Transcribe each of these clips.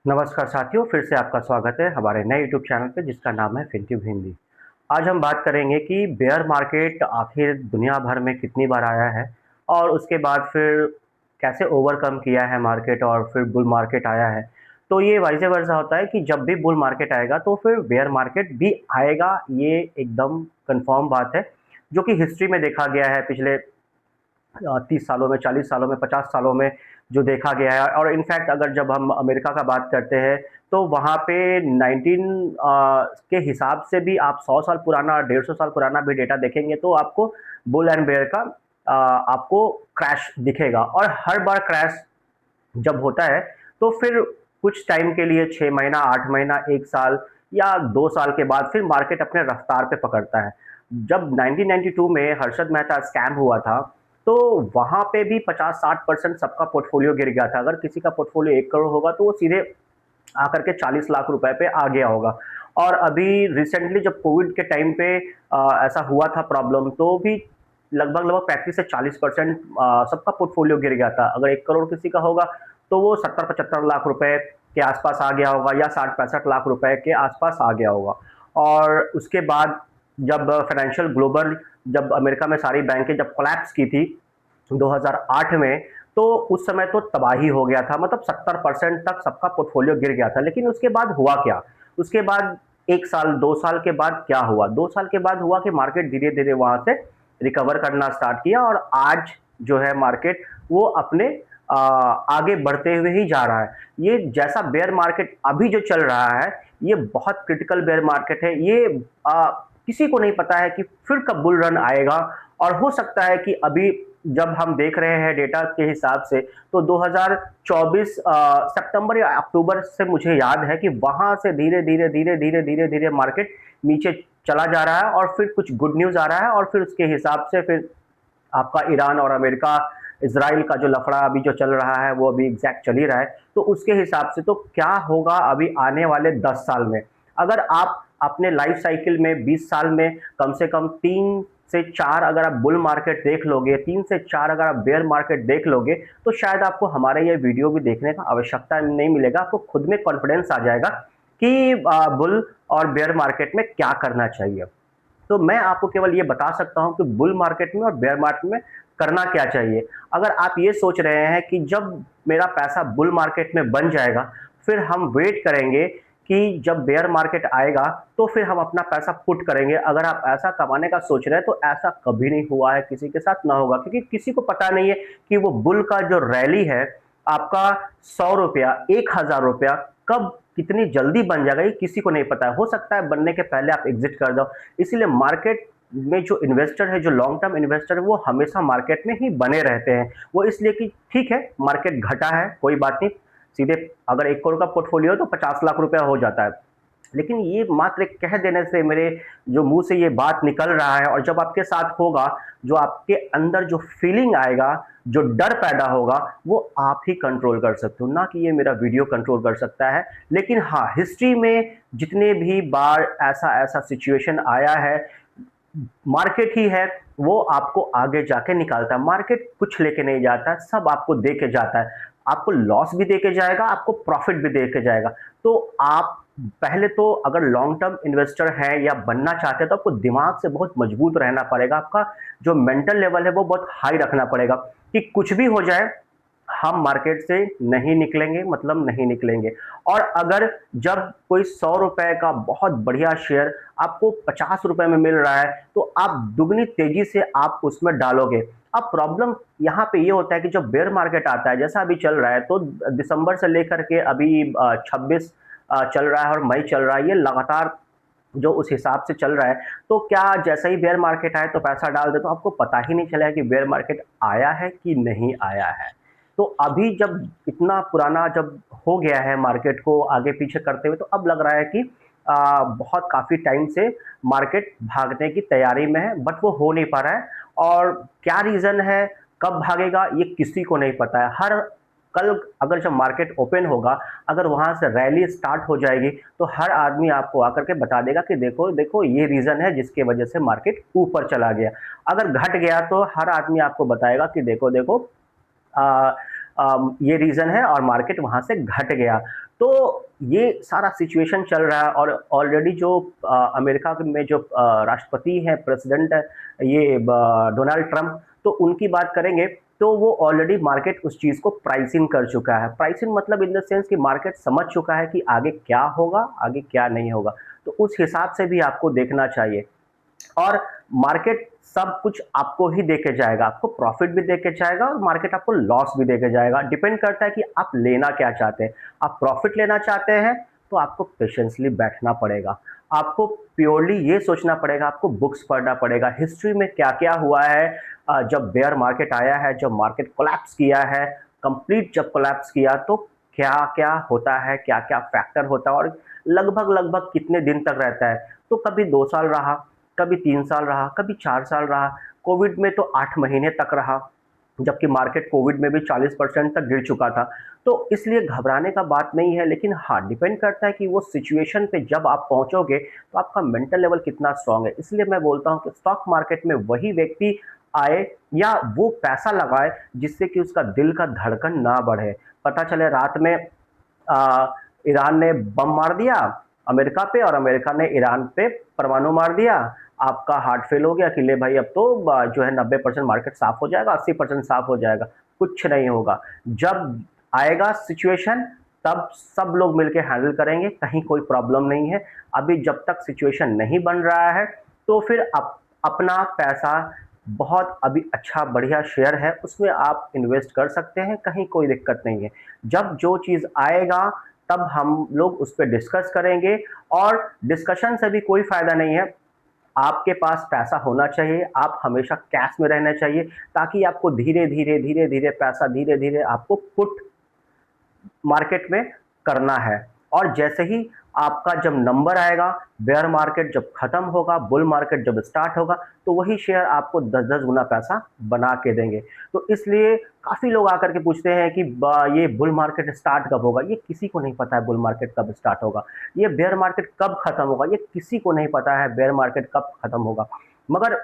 नमस्कार साथियों, फिर से आपका स्वागत है हमारे नए यूट्यूब चैनल पे जिसका नाम है फिनट्यूब हिंदी। आज हम बात करेंगे कि बेयर मार्केट आखिर दुनिया भर में कितनी बार आया है और उसके बाद फिर कैसे ओवरकम किया है मार्केट और फिर बुल मार्केट आया है। तो ये वाइस वर्सा होता है कि जब भी बुल मार्केट आएगा तो फिर बेयर मार्केट भी आएगा, ये एकदम कन्फर्म बात है, जो कि हिस्ट्री में देखा गया है पिछले 30 सालों में, 40 सालों में, 50 सालों में जो देखा गया है। और इनफैक्ट अगर जब हम अमेरिका का बात करते हैं तो वहाँ पे 19 के हिसाब से भी आप 100 साल पुराना, 150 साल पुराना भी डेटा देखेंगे तो आपको बुल एंड बेयर का आपको क्रैश दिखेगा। और हर बार क्रैश जब होता है तो फिर कुछ टाइम के लिए 6 महीना, 8 महीना, 1 साल या 2 साल के बाद फिर मार्केट अपने रफ्तार पे पकड़ता है। जब 1992 में हर्षद मेहता स्कैम हुआ था, तो वहाँ पे भी 50-60% सबका पोर्टफोलियो गिर गया था। अगर किसी का पोर्टफोलियो 1 करोड़ होगा तो वो सीधे आकर के 40 लाख रुपए पे आ गया होगा। और अभी रिसेंटली जब कोविड के टाइम पे ऐसा हुआ था प्रॉब्लम, तो भी लगभग 35 से 40% सबका पोर्टफोलियो गिर गया था। अगर 1 करोड़ किसी का होगा तो वो 70-75 लाख रुपए के आसपास आ गया होगा या 60-65 लाख रुपए के आसपास आ गया होगा। और उसके बाद जब फाइनेंशियल ग्लोबल, जब अमेरिका में सारी बैंकें जब कोलैप्स की थी 2008 में, तो उस समय तो तबाही हो गया था, मतलब 70% तक सबका पोर्टफोलियो गिर गया था। लेकिन उसके बाद हुआ क्या? उसके बाद 1 साल, 2 साल के बाद क्या हुआ? 2 साल के बाद हुआ कि मार्केट धीरे-धीरे वहाँ से रिकवर करना स्टार्ट किया और आज जो है मार्केट वो अपने आगे बढ़ते हुए ही जा रहा है। ये जैसा बेयर मार्केट अभी जो चल रहा है, ये बहुत क्रिटिकल बेयर मार्केट है। ये किसी को नहीं पता है कि फिर कब बुल रन आएगा। और हो सकता है कि अभी जब हम देख रहे हैं डेटा के हिसाब से, तो 2024 सितंबर या अक्टूबर से मुझे याद है कि वहां से धीरे धीरे धीरे धीरे धीरे धीरे मार्केट नीचे चला जा रहा है और फिर कुछ गुड न्यूज आ रहा है और फिर उसके हिसाब से फिर आपका ईरान और अमेरिका, इसराइल का जो लफड़ा अभी जो चल रहा है वो अभी एग्जैक्ट चल ही रहा है। तो उसके हिसाब से तो क्या होगा अभी आने वाले 10 साल में, अगर आप अपने लाइफ साइकिल में 20 साल में कम से कम 3 से 4 अगर आप बुल मार्केट देख लोगे, 3 से 4 अगर आप बेयर मार्केट देख लोगे, तो शायद आपको हमारे ये वीडियो भी देखने का आवश्यकता नहीं मिलेगा। आपको खुद में कॉन्फिडेंस आ जाएगा कि बुल और बेयर मार्केट में क्या करना चाहिए। तो मैं आपको केवल ये बता सकता हूं कि बुल मार्केट में और बेयर मार्केट में करना क्या चाहिए। अगर आप ये सोच रहे हैं कि जब मेरा पैसा बुल मार्केट में बन जाएगा, फिर हम वेट करेंगे कि जब बेयर मार्केट आएगा तो फिर हम अपना पैसा पुट करेंगे, अगर आप ऐसा कमाने का सोच रहे हैं तो ऐसा कभी नहीं हुआ है, किसी के साथ ना होगा। क्योंकि किसी को पता नहीं है कि वो बुल का जो रैली है, आपका 100 रुपया, 1000 रुपया कब कितनी जल्दी बन जाएगा, ये किसी को नहीं पता है। हो सकता है बनने के पहले आप एग्जिट कर दो। इसीलिए मार्केट में जो इन्वेस्टर है, जो लॉन्ग टर्म इन्वेस्टर है, वो हमेशा मार्केट में ही बने रहते हैं। वो इसलिए कि ठीक है मार्केट घटा है, कोई बात नहीं, सीधे अगर 1 करोड़ का पोर्टफोलियो तो 50 लाख रुपया हो जाता है। लेकिन ये मात्र एक कह देने से, मेरे जो मुंह से ये बात निकल रहा है और जब आपके साथ होगा, जो आपके अंदर जो फीलिंग आएगा, जो डर पैदा होगा, वो आप ही कंट्रोल कर सकते हो, ना कि ये मेरा वीडियो कंट्रोल कर सकता है। लेकिन हाँ, हिस्ट्री में जितने भी बार ऐसा ऐसा सिचुएशन आया है, मार्केट ही है वो आपको आगे जाके निकालता है। मार्केट कुछ लेके नहीं जाता है, सब आपको दे के जाता है। आपको लॉस भी दे के जाएगा, आपको प्रॉफिट भी दे के जाएगा। तो आप पहले तो अगर लॉन्ग टर्म इन्वेस्टर हैं या बनना चाहते हैं तो आपको दिमाग से बहुत मजबूत रहना पड़ेगा। आपका जो मेंटल लेवल है वो बहुत हाई रखना पड़ेगा कि कुछ भी हो जाए, हम मार्केट से नहीं निकलेंगे, मतलब नहीं निकलेंगे। और अगर जब कोई 100 रुपए का बहुत बढ़िया शेयर आपको 50 रुपए में मिल रहा है, तो आप दुगनी तेजी से आप उसमें डालोगे। अब प्रॉब्लम यहाँ पे ये होता है कि जब बेयर मार्केट आता है, जैसा अभी चल रहा है, तो दिसंबर से लेकर के अभी 26 चल रहा है और मई चल रहा है, ये लगातार जो उस हिसाब से चल रहा है। तो क्या जैसा ही बेयर मार्केट आए तो पैसा डाल दे तो आपको पता ही नहीं चलेगा कि बेयर मार्केट आया है कि नहीं आया है। तो अभी जब इतना पुराना जब हो गया है मार्केट को आगे पीछे करते हुए, तो अब लग रहा है कि बहुत काफ़ी टाइम से मार्केट भागने की तैयारी में है, बट वो हो नहीं पा रहा है। और क्या रीज़न है, कब भागेगा, ये किसी को नहीं पता है। हर कल अगर जब मार्केट ओपन होगा, अगर वहाँ से रैली स्टार्ट हो जाएगी, तो हर आदमी आपको आकर के बता देगा कि देखो देखो ये रीज़न है जिसकी वजह से मार्केट ऊपर चला गया। अगर घट गया तो हर आदमी आपको बताएगा कि देखो देखो ये रीज़न है और मार्केट वहाँ से घट गया। तो ये सारा सिचुएशन चल रहा है और ऑलरेडी जो अमेरिका में जो राष्ट्रपति हैं, प्रेसिडेंट है, ये डोनाल्ड ट्रंप, तो उनकी बात करेंगे तो वो ऑलरेडी मार्केट उस चीज़ को प्राइस इन कर चुका है। प्राइस इन मतलब इन द सेंस कि मार्केट समझ चुका है कि आगे क्या होगा, आगे क्या नहीं होगा। तो उस हिसाब से भी आपको देखना चाहिए। और मार्केट सब कुछ आपको ही देके जाएगा, आपको प्रॉफिट भी देके जाएगा और मार्केट आपको लॉस भी देके जाएगा। डिपेंड करता है कि आप लेना क्या चाहते हैं। आप प्रॉफिट लेना चाहते हैं तो आपको पेशेंसली बैठना पड़ेगा। आपको प्योरली ये सोचना पड़ेगा, आपको बुक्स पढ़ना पड़ेगा, हिस्ट्री में क्या क्या हुआ है। जब बेयर मार्केट आया है, जब मार्केट कोलैप्स किया है, कंप्लीट जब कोलैप्स किया, तो क्या क्या होता है, क्या क्या फैक्टर होता है और लगभग लगभग कितने दिन तक रहता है। तो कभी 2 साल रहा, कभी 3 साल रहा, कभी 4 साल रहा। कोविड में तो 8 महीने तक रहा, जबकि मार्केट कोविड में भी 40% तक गिर चुका था। तो इसलिए घबराने का बात नहीं है, लेकिन हाँ, डिपेंड करता है कि वो सिचुएशन पे जब आप पहुंचोगे तो आपका मेंटल लेवल कितना स्ट्रांग है। इसलिए मैं बोलता हूं कि स्टॉक मार्केट में वही व्यक्ति आए या वो पैसा लगाए जिससे कि उसका दिल का धड़कन ना बढ़े। पता चले रात में आ, ईरान ने बम मार दिया अमेरिका पे और अमेरिका ने ईरान पे परमाणु मार दिया, आपका हार्ट फेल हो गया कि ले भाई अब तो जो है 90% मार्केट साफ हो जाएगा, 80% साफ हो जाएगा। कुछ नहीं होगा। जब आएगा सिचुएशन तब सब लोग मिलके हैंडल करेंगे, कहीं कोई प्रॉब्लम नहीं है। अभी जब तक सिचुएशन नहीं बन रहा है तो फिर अपना पैसा बहुत अभी अच्छा बढ़िया शेयर है उसमें आप इन्वेस्ट कर सकते हैं, कहीं कोई दिक्कत नहीं है। जब जो चीज़ आएगा तब हम लोग उस पर डिस्कस करेंगे और डिस्कशन से भी कोई फायदा नहीं है। आपके पास पैसा होना चाहिए, आप हमेशा कैश में रहना चाहिए, ताकि आपको धीरे धीरे धीरे धीरे पैसा धीरे धीरे आपको पुट मार्केट में करना है। और जैसे ही आपका जब नंबर आएगा, बेयर मार्केट जब खत्म होगा, बुल मार्केट जब स्टार्ट होगा, तो वही शेयर आपको 10-10 गुना पैसा बना के देंगे। तो इसलिए काफ़ी लोग आकर के पूछते हैं कि ये बुल मार्केट स्टार्ट कब होगा। ये किसी को नहीं पता है बुल मार्केट कब स्टार्ट होगा, ये बेयर मार्केट कब खत्म होगा, ये किसी को नहीं पता है बेयर मार्केट कब खत्म होगा। मगर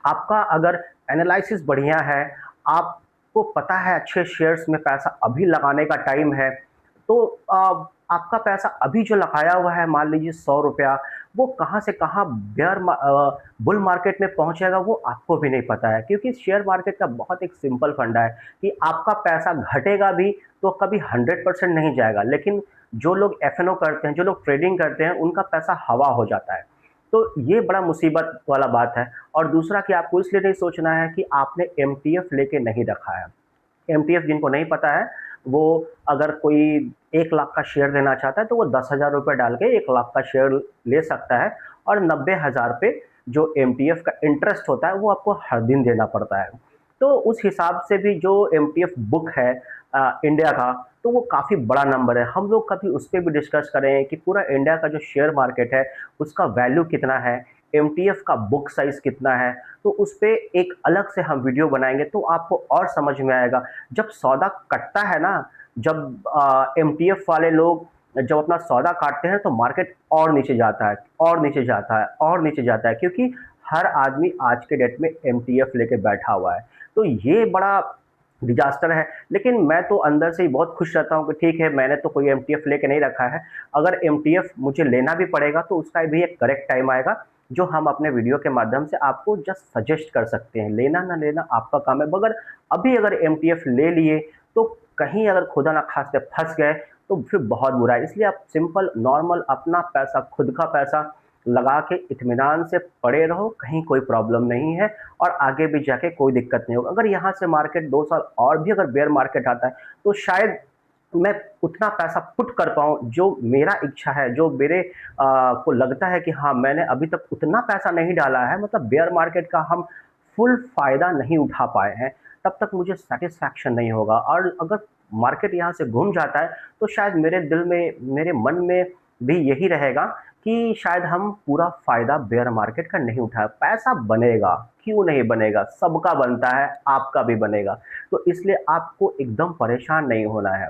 आपका अगर एनालिसिस बढ़िया है, आपको पता है अच्छे शेयर्स में पैसा अभी लगाने का टाइम है, तो आपका पैसा अभी जो लगाया हुआ है, मान लीजिए 100 रुपया, वो कहाँ से कहाँ बुल मार्केट में पहुंचेगा वो आपको भी नहीं पता है। क्योंकि शेयर मार्केट का बहुत एक सिंपल फंडा है कि आपका पैसा घटेगा भी तो कभी 100% नहीं जाएगा, लेकिन जो लोग एफ करते हैं, जो लोग ट्रेडिंग करते हैं, उनका पैसा हवा हो जाता है। तो ये बड़ा मुसीबत वाला बात है। और दूसरा कि आपको इसलिए नहीं सोचना है कि आपने एमटीएफ लेके नहीं रखा है। एमटीएफ जिनको नहीं पता है, वो अगर कोई 1 लाख का शेयर देना चाहता है तो वो 10,000 रुपये डाल के 1 लाख का शेयर ले सकता है और 90,000 पे जो एमटीएफ का इंटरेस्ट होता है वो आपको हर दिन देना पड़ता है। तो उस हिसाब से भी जो एमटीएफ बुक है इंडिया का, तो वो काफ़ी बड़ा नंबर है। हम लोग कभी उस पर भी डिस्कस करें कि पूरा इंडिया का जो शेयर मार्केट है उसका वैल्यू कितना है, एमटीएफ का बुक साइज़ कितना है, तो उस पे एक अलग से हम वीडियो बनाएंगे तो आपको और समझ में आएगा। जब सौदा कटता है ना, जब एमटीएफ वाले लोग जब अपना सौदा काटते हैं तो मार्केट और नीचे जाता है और नीचे जाता है और नीचे जाता है, क्योंकि हर आदमी आज के डेट में एमटीएफ लेके बैठा हुआ है। तो ये बड़ा डिजास्टर है। लेकिन मैं तो अंदर से ही बहुत खुश रहता हूँ कि ठीक है, मैंने तो कोई एमटीएफ लेके नहीं रखा है। अगर एमटीएफ मुझे लेना भी पड़ेगा तो उसका भी एक करेक्ट टाइम आएगा, जो हम अपने वीडियो के माध्यम से आपको जस्ट सजेस्ट कर सकते हैं। लेना ना लेना आपका काम है, मगर अभी अगर एमटीएफ ले लिए तो कहीं अगर खुदा ना खास्ते फंस गए तो फिर बहुत बुरा है। इसलिए आप सिंपल नॉर्मल अपना पैसा, खुद का पैसा लगा के इत्मीनान से पड़े रहो, कहीं कोई प्रॉब्लम नहीं है और आगे भी जाके कोई दिक्कत नहीं होगा। अगर यहाँ से मार्केट 2 साल और भी अगर बेयर मार्केट आता है तो शायद मैं उतना पैसा पुट कर पाऊँ जो मेरा इच्छा है, जो मेरे को लगता है कि हाँ, मैंने अभी तक उतना पैसा नहीं डाला है, मतलब बेयर मार्केट का हम फुल फ़ायदा नहीं उठा पाए हैं, तब तक मुझे सैटिस्फैक्शन नहीं होगा। और अगर मार्केट यहाँ से घूम जाता है तो शायद मेरे दिल में, मेरे मन में भी यही रहेगा कि शायद हम पूरा फ़ायदा बेयर मार्केट का नहीं उठाया। पैसा बनेगा, क्यों नहीं बनेगा, सबका बनता है, आपका भी बनेगा। तो इसलिए आपको एकदम परेशान नहीं होना है।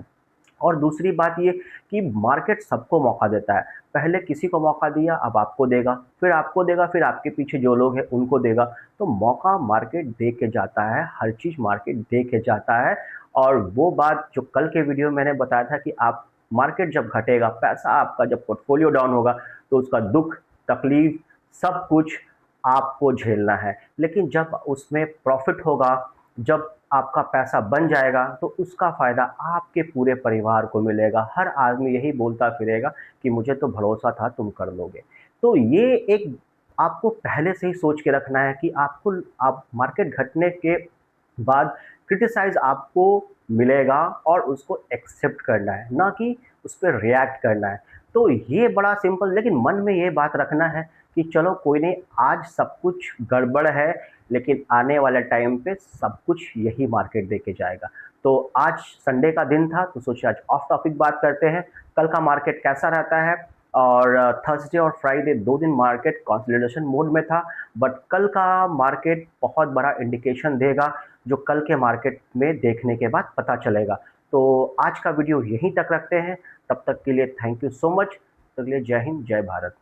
और दूसरी बात ये कि मार्केट सबको मौका देता है। पहले किसी को मौका दिया, अब आपको देगा, फिर आपको देगा, फिर आपके पीछे जो लोग हैं उनको देगा। तो मौका मार्केट दे के जाता है, हर चीज़ मार्केट दे के जाता है। और वो बात जो कल के वीडियो में मैंने बताया था कि आप मार्केट जब घटेगा, पैसा आपका जब पोर्टफोलियो डाउन होगा, तो उसका दुःख, तकलीफ़ सब कुछ आपको झेलना है। लेकिन जब उसमें प्रॉफ़िट होगा, जब आपका पैसा बन जाएगा, तो उसका फ़ायदा आपके पूरे परिवार को मिलेगा। हर आदमी यही बोलता फिरेगा कि मुझे तो भरोसा था तुम कर लोगे। तो ये एक आपको पहले से ही सोच के रखना है कि आप मार्केट घटने के बाद क्रिटिसाइज़ आपको मिलेगा और उसको एक्सेप्ट करना है, ना कि उस पे रिएक्ट करना है। तो ये बड़ा सिंपल, लेकिन मन में ये बात रखना है कि चलो कोई नहीं, आज सब कुछ गड़बड़ है, लेकिन आने वाले टाइम पे सब कुछ यही मार्केट देके जाएगा। तो आज संडे का दिन था, तो सोचा आज ऑफ टॉपिक बात करते हैं, कल का मार्केट कैसा रहता है। और थर्सडे और फ्राइडे 2 दिन मार्केट कंसोलिडेशन मोड में था, बट कल का मार्केट बहुत बड़ा इंडिकेशन देगा, जो कल के मार्केट में देखने के बाद पता चलेगा। तो आज का वीडियो यहीं तक रखते हैं, तब तक के लिए थैंक यू सो मच। तब तक के लिए जय हिंद, जय भारत।